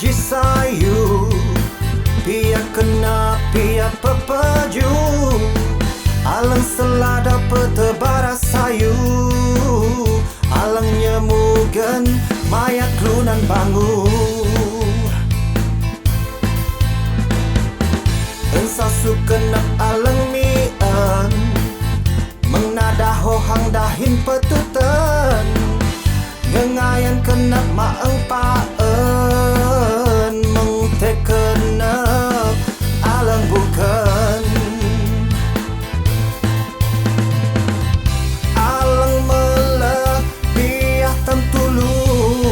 peji sayu, pia kena pia pepaju, alang selada petebara sayu, alang nyemugan maya klunan bangu. Ensa sukenak alang mian, mengnada hohang dahin petutan, ngengayan kenap maeng paen, mengtekenap alang bukan. Alang melek biah tam tulung,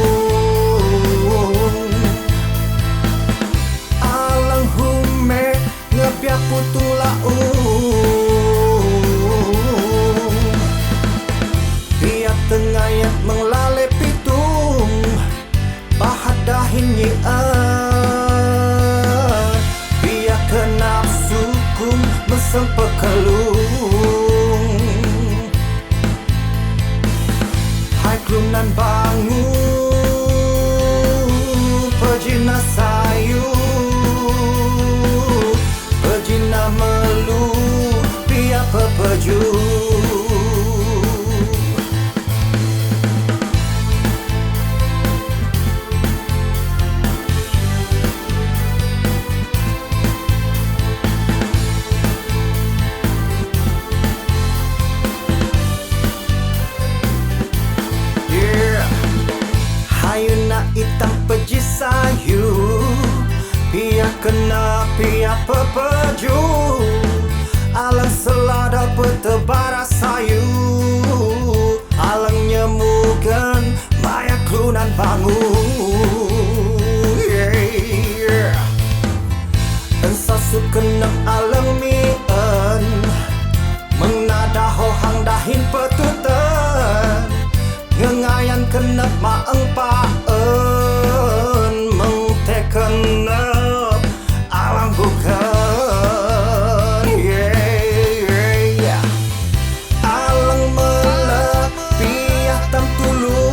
alang hume ngebiak putung laung, biak tengayat menglale pitung, bahat dahin nyian, biak kenap sukum mesem pekelung. Hai klunan bangu, pejina sayu, pejina melu, pia pepeju. Hayuna itang peji sayu, pia kena pia pepeju, alang selada petebara sayu, alang nyemugan maya klunan bangu. Ensa sukenak alang mian, mengnada hohang dahin petutan, ngengayan kenap maeng paen, mengtekenap alang bukan. Alang melek piah tam tulung,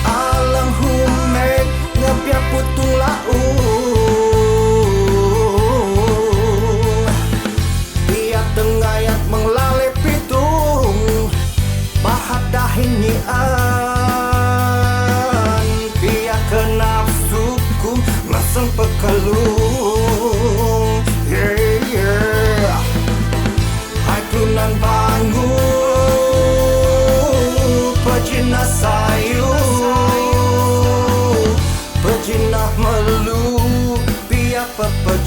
alang humek ngebiak putung laung, biak tengayat menglale pitung, bahat dahin nyian, biak kenap suku meseng pekelung. Hai klunan bangu, pejina sayu, pejina melu, pia pepeju.